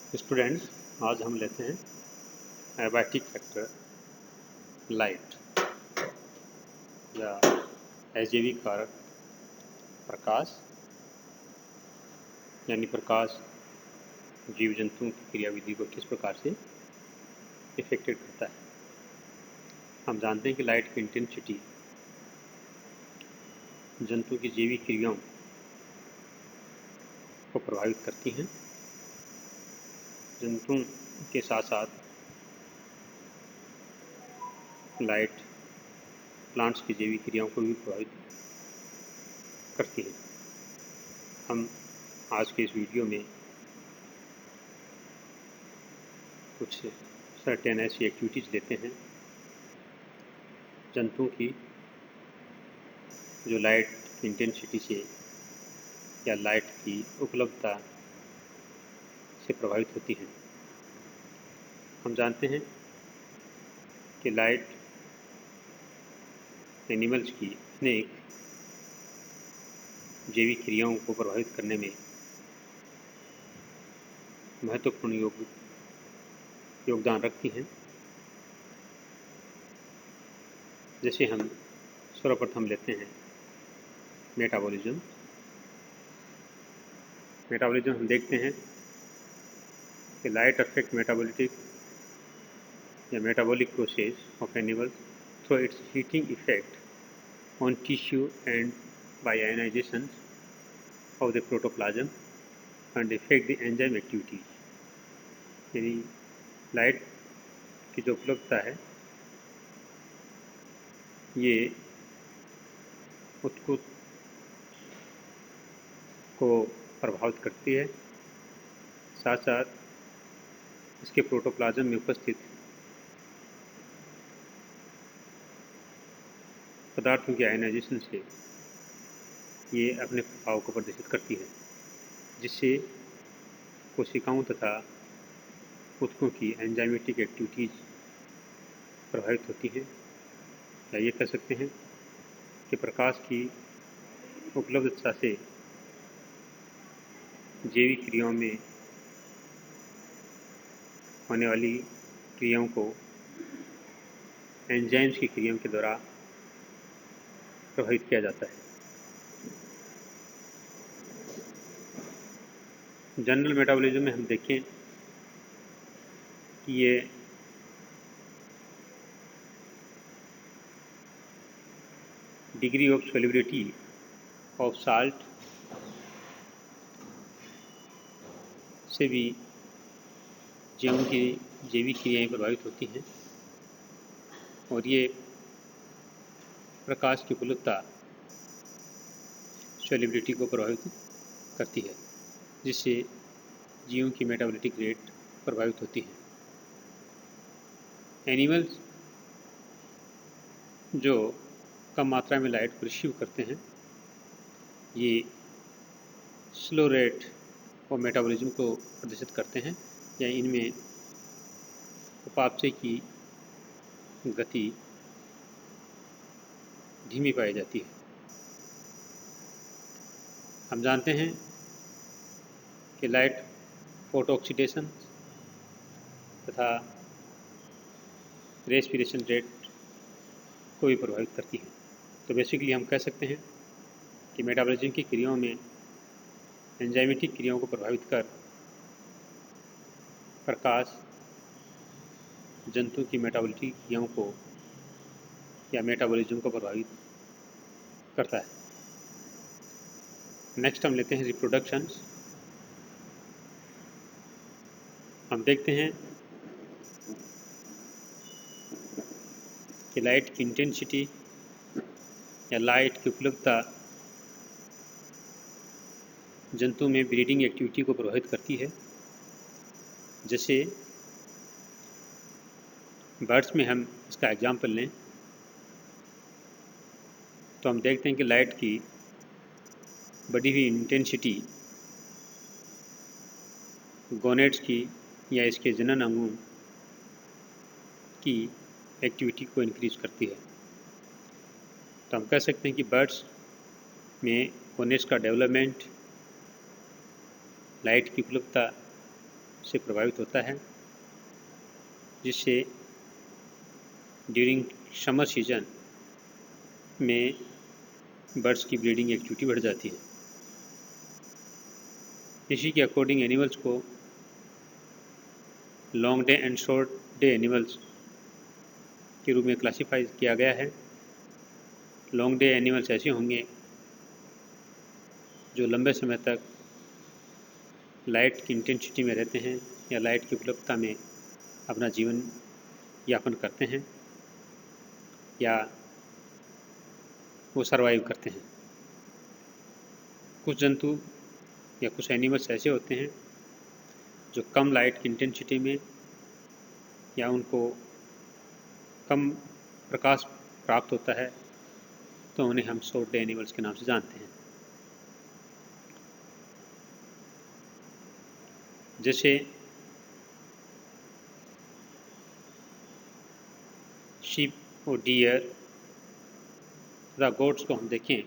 Students, आज हम लेते हैं एबायोटिक फैक्टर लाइट या अजैविक कारक प्रकाश, यानी प्रकाश जीव जंतुओं की क्रियाविधि को किस प्रकार से इफेक्टेड करता है। हम जानते हैं कि लाइट की इंटेंसिटी जंतु की जैविक क्रियाओं को प्रभावित करती हैं। जंतुओं के साथ साथ लाइट प्लांट्स की जैविक क्रियाओं को भी प्रभावित करती है। हम आज के इस वीडियो में कुछ सर्टेन ऐसी एक्टिविटीज़ लेते हैं जंतुओं की जो लाइट की इंटेंसिटी से या लाइट की उपलब्धता से प्रभावित होती हैं। हम जानते हैं कि लाइट एनिमल्स की अनेक जैविक क्रियाओं को प्रभावित करने में महत्वपूर्ण योगदान रखती हैं। जैसे हम सर्वप्रथम लेते हैं मेटाबॉलिज्म। हम देखते हैं कि light affect metabolic process of animals through its heating effect on tissue and by ionization of the protoplasm and effect the enzyme activities. यानी लाइट की जो उपलब्धता है ये उत्कुत को प्रभावित करती है, साथ साथ इसके प्रोटोप्लाज्म में उपस्थित पदार्थों के आयनाइजेशन से ये अपने प्रभाव को प्रदर्शित करती है, जिससे कोशिकाओं तथा ऊतकों की एंजाइमेटिक एक्टिविटीज़ प्रभावित होती हैं। या ये कह सकते हैं कि प्रकाश की उपलब्धता से जैविक क्रियाओं में होने वाली क्रियाओं को एंजाइम्स की क्रियाओं के द्वारा प्रभावित किया जाता है। जनरल मेटाबॉलिज्म में हम देखें कि ये degree of solubility of salt से भी जीवों की जैविक क्रियाएँ प्रभावित होती हैं और ये प्रकाश की उपलब्धता सोल्युबिलिटी को प्रभावित करती है, जिससे जीवों की मेटाबॉलिक रेट प्रभावित होती है। एनिमल्स जो कम मात्रा में लाइट को रिसीव करते हैं, ये स्लो रेट और मेटाबॉलिज्म को प्रदर्शित करते हैं या इनमें उपापचय की गति धीमी पाई जाती है। हम जानते हैं कि लाइट फोटो ऑक्सीडेशन तथा रेस्पिरेशन रेट को भी प्रभावित करती है। तो बेसिकली हम कह सकते हैं कि मेटाबॉलिज्म की क्रियाओं में एंजाइमेटिक क्रियाओं को प्रभावित कर प्रकाश जंतु की मेटाबॉलिक क्रियाओं को या मेटाबॉलिज्म को प्रभावित करता है। नेक्स्ट हम लेते हैं रिप्रोडक्शन। हम देखते हैं कि लाइट की इंटेंसिटी या लाइट की उपलब्धता जंतु में ब्रीडिंग एक्टिविटी को प्रभावित करती है। जैसे बर्ड्स में हम इसका एग्जाम्पल लें तो हम देखते हैं कि लाइट की बढ़ी हुई इंटेंसिटी गोनेट्स की या इसके जनन अंगों की एक्टिविटी को इंक्रीज करती है। तो हम कह सकते हैं कि बर्ड्स में गोनेट्स का डेवलपमेंट लाइट की उपलब्धता से प्रभावित होता है, जिससे ड्यूरिंग समर सीजन में बर्ड्स की ब्रीडिंग एक्टिविटी बढ़ जाती है। इसी के अकॉर्डिंग एनिमल्स को long day and short day animals के रूप में क्लासीफाई किया गया है। लॉन्ग डे एनिमल्स ऐसे होंगे जो लंबे समय तक लाइट की इंटेंसिटी में रहते हैं या लाइट की उपलब्धता में अपना जीवन यापन करते हैं या वो सरवाइव करते हैं। कुछ जंतु या कुछ एनिमल्स ऐसे होते हैं जो कम लाइट की इंटेंसिटी में या उनको कम प्रकाश प्राप्त होता है, तो उन्हें हम शॉर्ट डे एनिमल्स के नाम से जानते हैं। जैसे शीप और डियर तथा गोट्स को हम देखें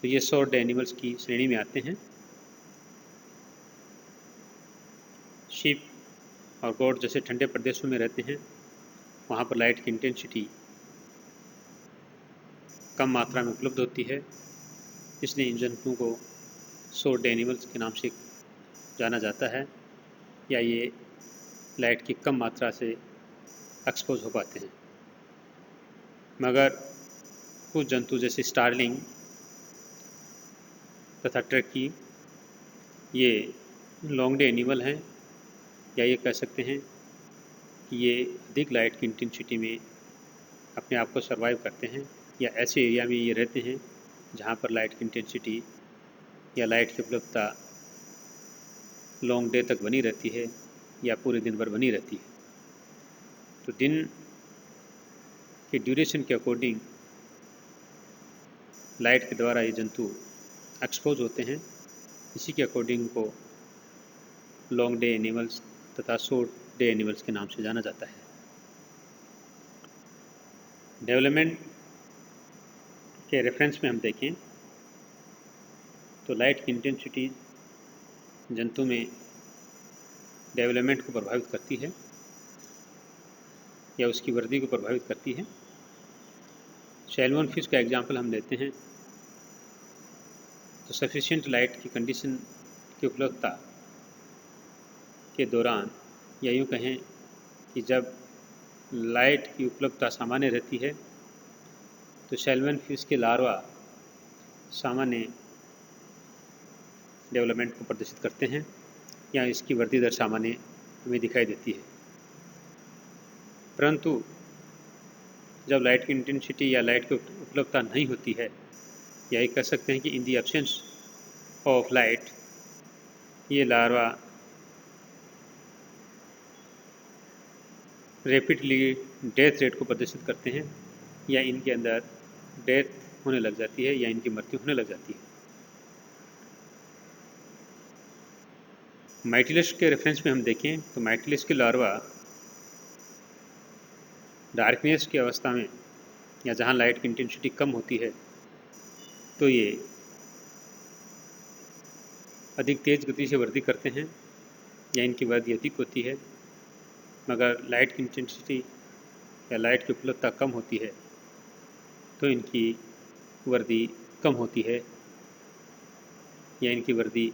तो ये शॉर्ट डे एनिमल्स की श्रेणी में आते हैं। शीप और गोट जैसे ठंडे प्रदेशों में रहते हैं, वहाँ पर लाइट की इंटेंसिटी कम मात्रा में उपलब्ध होती है, इसलिए इन जंतुओं को शॉर्ट डे एनिमल्स के नाम से जाना जाता है, या ये लाइट की कम मात्रा से एक्सपोज हो पाते हैं। मगर कुछ जंतु जैसे स्टारलिंग तथा टर्की ये लॉन्ग डे एनिमल हैं, या ये कह सकते हैं कि ये अधिक लाइट की इंटेंसिटी में अपने आप को सर्वाइव करते हैं, या ऐसे एरिया में ये रहते हैं जहाँ पर लाइट की इंटेंसिटी या लाइट की उपलब्धता लॉन्ग डे तक बनी रहती है या पूरे दिन भर बनी रहती है। तो दिन के ड्यूरेशन के अकॉर्डिंग लाइट के द्वारा ये जंतु एक्सपोज होते हैं, इसी के अकॉर्डिंग को लॉन्ग डे एनिमल्स तथा शॉर्ट डे एनिमल्स के नाम से जाना जाता है। डेवलपमेंट के रेफरेंस में हम देखें तो लाइट की इंटेंसिटी जंतु में डेवलपमेंट को प्रभावित करती है या उसकी वृद्धि को प्रभावित करती है। सैल्मन फिश का एग्जाम्पल हम लेते हैं तो सफिशिएंट लाइट की कंडीशन की उपलब्धता के दौरान, या यूँ कहें कि जब लाइट की उपलब्धता सामान्य रहती है तो सैल्मन फिश के लार्वा सामान्य डेवलपमेंट को प्रदर्शित करते हैं या इसकी वृद्धि दर सामान्य हमें दिखाई देती है। परंतु जब लाइट की इंटेंसिटी या लाइट की उपलब्धता नहीं होती है, या ये कह सकते हैं कि इन दी एब्सेंस ऑफ लाइट, ये लार्वा रैपिडली डेथ रेट को प्रदर्शित करते हैं या इनके अंदर डेथ होने लग जाती है या इनकी मृत्यु होने लग जाती है। माइटिलस के रेफरेंस में हम देखें तो माइटिलस के लार्वा डार्कनेस की अवस्था में या जहाँ लाइट की इंटेंसिटी कम होती है तो ये अधिक तेज़ गति से वृद्धि करते हैं या इनकी वृद्धि अधिक होती है। मगर लाइट की इंटेंसिटी या लाइट की उपलब्धता कम होती है तो इनकी वृद्धि कम होती है या इनकी वृद्धि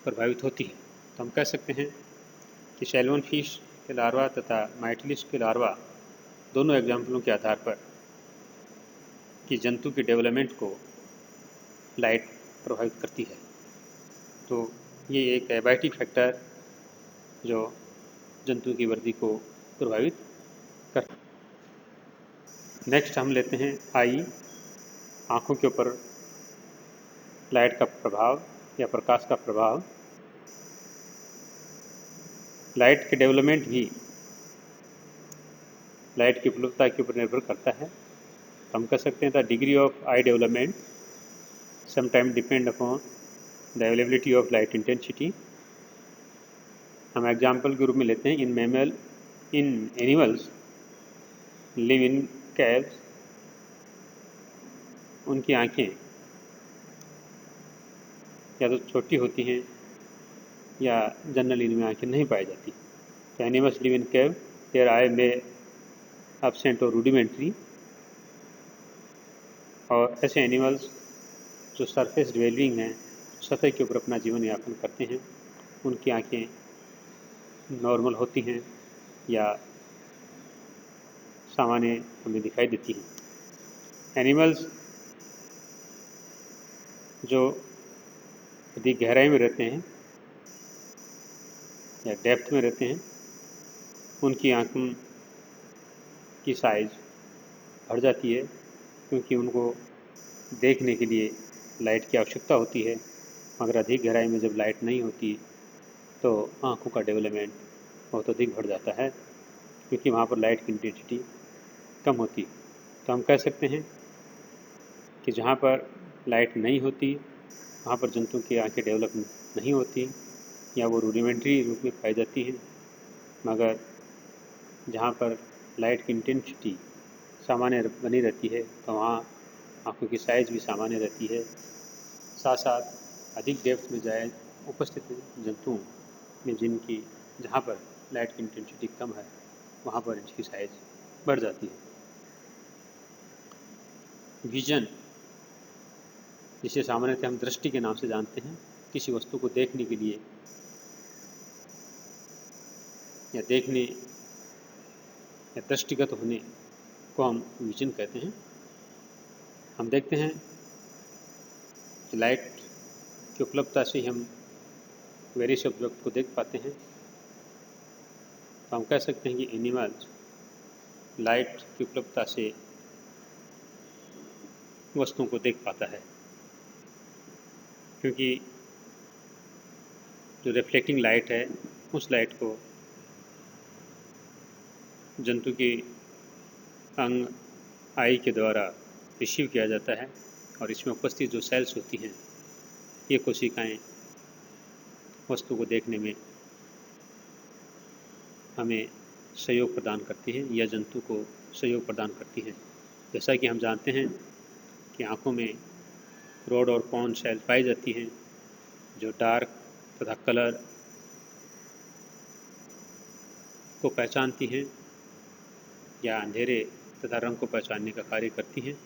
प्रभावित होती है। तो हम कह सकते हैं कि सैल्मन फिश के लार्वा तथा माइटिलिस के लार्वा दोनों एग्जाम्पलों के आधार पर कि जंतु के डेवलपमेंट को लाइट प्रभावित करती है। तो ये एक एबायोटिक फैक्टर जो जंतु की वृद्धि को प्रभावित करता है। नेक्स्ट हम लेते हैं आई, आँखों के ऊपर लाइट का प्रभाव या प्रकाश का प्रभाव। लाइट के डेवलपमेंट भी लाइट की उपलब्धता के ऊपर निर्भर करता है। तो हम कह सकते हैं the degree of I development sometime depend upon the availability of light intensity. हम एग्जाम्पल के रूप में लेते हैं इन एनिमल्स लिव इन कैव्स, उनकी आँखें या तो छोटी होती हैं या जनरल इनमें आँखें नहीं पाई जाती। तो animals live in cave, there eye में एब्सेंट और रूडिमेंट्री। और ऐसे एनिमल्स जो सरफेस डिवेलविंग हैं, सतह के ऊपर अपना जीवन यापन करते हैं, उनकी आँखें नॉर्मल होती हैं या सामान्य हमें दिखाई देती हैं। एनिमल्स जो अधिक गहराई में रहते हैं या डेप्थ में रहते हैं, उनकी आँखों की साइज बढ़ जाती है, क्योंकि उनको देखने के लिए लाइट की आवश्यकता होती है। मगर अधिक गहराई में जब लाइट नहीं होती तो आँखों का डेवलपमेंट बहुत अधिक बढ़ जाता है, क्योंकि वहाँ पर लाइट की इंटेंसिटी कम होती। तो हम कह सकते हैं कि जहाँ पर लाइट नहीं होती वहाँ पर जंतु की आँखें डेवलप नहीं होती या वो रूडिमेंट्री रूप में पाई जाती हैं। मगर जहाँ पर लाइट की इंटेंसिटी सामान्य बनी रहती है तो वहाँ आँखों की साइज़ भी सामान्य रहती है। साथ साथ अधिक डेप्थ में जाए उपस्थित जंतुओं में जिनकी जहाँ पर लाइट की इंटेंसिटी कम है वहाँ पर इनकी साइज़ बढ़ जाती है। विजन, जिसे सामान्यतः हम दृष्टि के नाम से जानते हैं, किसी वस्तु को देखने के लिए या देखने या दृष्टिगत होने को हम विजन कहते हैं। हम देखते हैं कि लाइट की उपलब्धता से ही हम वेरियस ऑब्जेक्ट को देख पाते हैं। तो हम कह सकते हैं कि एनिमल्स लाइट की उपलब्धता से वस्तुओं को देख पाता है, क्योंकि जो रिफ्लेक्टिंग लाइट है उस लाइट को जंतु के अंग आई के द्वारा रिसीव किया जाता है और इसमें उपस्थित जो सेल्स होती हैं ये कोशिकाएं वस्तु को देखने में हमें सहयोग प्रदान करती हैं या जंतु को सहयोग प्रदान करती हैं। जैसा कि हम जानते हैं कि आँखों में रोड और कॉन सेल पाई जाती हैं जो डार्क तथा कलर को पहचानती हैं या अंधेरे तथा रंग को पहचानने का कार्य करती हैं।